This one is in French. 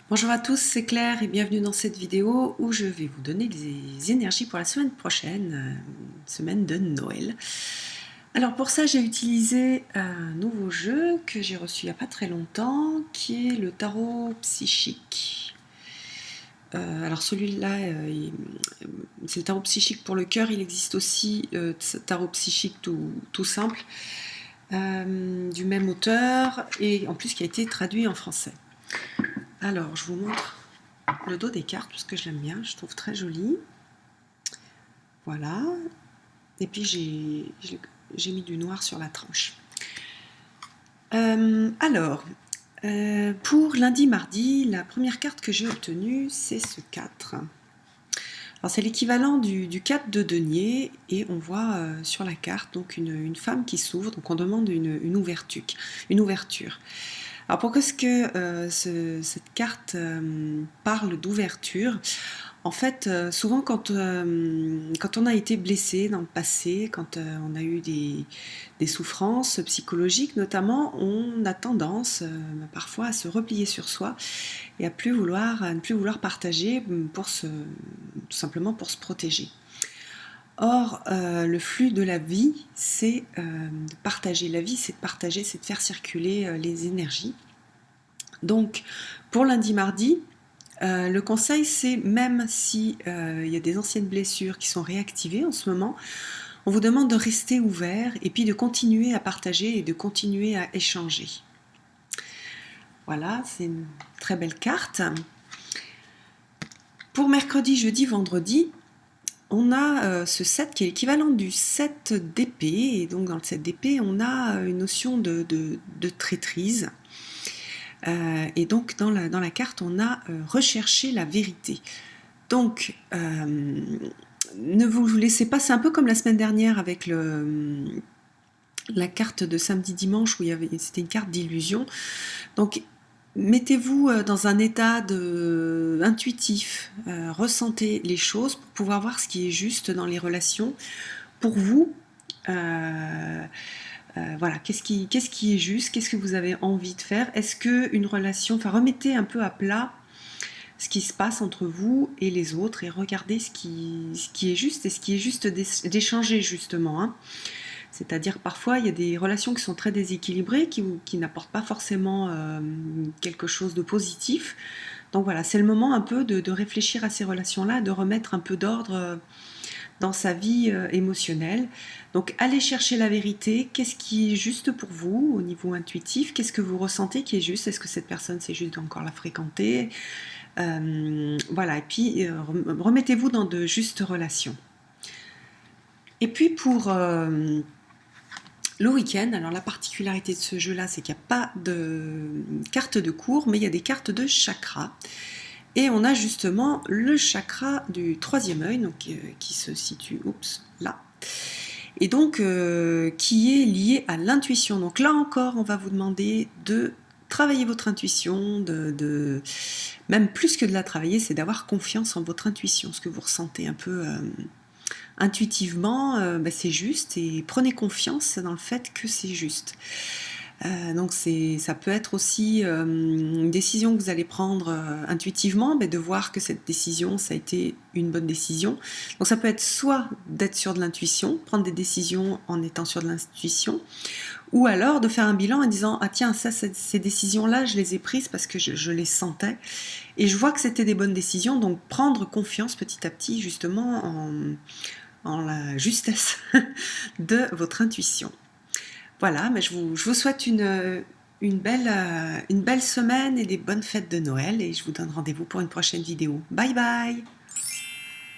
Bonjour à tous, c'est Claire et bienvenue dans cette vidéo où je vais vous donner des énergies pour la semaine prochaine, semaine de Noël. Alors pour ça, j'ai utilisé un nouveau jeu que j'ai reçu il n'y a pas très longtemps, qui est le tarot psychique. Alors celui-là, c'est le tarot psychique pour le cœur. Il existe aussi tarot psychique tout simple, du même auteur et en plus qui a été traduit en français. Alors, je vous montre le dos des cartes parce que je l'aime bien, je trouve très joli. Voilà. Et puis j'ai mis du noir sur la tranche. Pour lundi, mardi, la première carte que j'ai obtenue, c'est ce 4. Alors c'est l'équivalent du 4 de denier et on voit sur la carte donc une femme qui s'ouvre, donc on demande une ouverture. Alors pourquoi est-ce que cette carte parle d'ouverture? En fait, souvent quand on a été blessé dans le passé, quand on a eu des souffrances psychologiques notamment, on a tendance parfois à se replier sur soi et à ne plus vouloir partager tout simplement pour se protéger. Or, le flux de la vie, c'est de partager. La vie, c'est de partager, c'est de faire circuler les énergies. Donc, pour lundi, mardi, le conseil, c'est même si y a des anciennes blessures qui sont réactivées en ce moment, on vous demande de rester ouvert et puis de continuer à partager et de continuer à échanger. Voilà, c'est une très belle carte. Pour mercredi, jeudi, vendredi, on a ce 7 qui est l'équivalent du 7 d'épée. Et donc dans le 7 d'épée, on a une notion de traîtrise. Et donc dans la carte, on a recherché la vérité. Donc, ne vous laissez pas, c'est un peu comme la semaine dernière avec la carte de samedi-dimanche où c'était une carte d'illusion. Donc, mettez-vous dans un état intuitif, ressentez les choses pour pouvoir voir ce qui est juste dans les relations. Pour vous, voilà, qu'est-ce qui est juste, qu'est-ce que vous avez envie de faire? Est-ce qu'une relation, enfin remettez un peu à plat ce qui se passe entre vous et les autres et regardez ce qui est juste et ce qui est juste d'échanger justement. Hein. C'est-à-dire parfois il y a des relations qui sont très déséquilibrées, qui n'apportent pas forcément quelque chose de positif. Donc voilà, c'est le moment un peu de réfléchir à ces relations-là, de remettre un peu d'ordre dans sa vie émotionnelle. Donc allez chercher la vérité, qu'est-ce qui est juste pour vous au niveau intuitif, qu'est-ce que vous ressentez qui est juste, est-ce que cette personne c'est juste encore la fréquenter, voilà, et puis remettez-vous dans de justes relations. Et puis pour le week-end, alors la particularité de ce jeu-là, c'est qu'il n'y a pas de carte de cours, mais il y a des cartes de chakras. Et on a justement le chakra du 3e œil, donc, qui se situe là, et donc qui est lié à l'intuition. Donc là encore, on va vous demander de travailler votre intuition, même plus que de la travailler, c'est d'avoir confiance en votre intuition, ce que vous ressentez un peu intuitivement, c'est juste, et prenez confiance dans le fait que c'est juste. Donc ça peut être aussi une décision que vous allez prendre intuitivement, de voir que cette décision, ça a été une bonne décision. Donc ça peut être soit d'être sur de l'intuition, prendre des décisions en étant sur de l'intuition, ou alors de faire un bilan en disant « Ah tiens, ces décisions-là, je les ai prises parce que je les sentais, et je vois que c'était des bonnes décisions, donc prendre confiance petit à petit justement en la justesse de votre intuition. » Voilà, mais je vous souhaite une belle semaine et des bonnes fêtes de Noël et je vous donne rendez-vous pour une prochaine vidéo. Bye bye!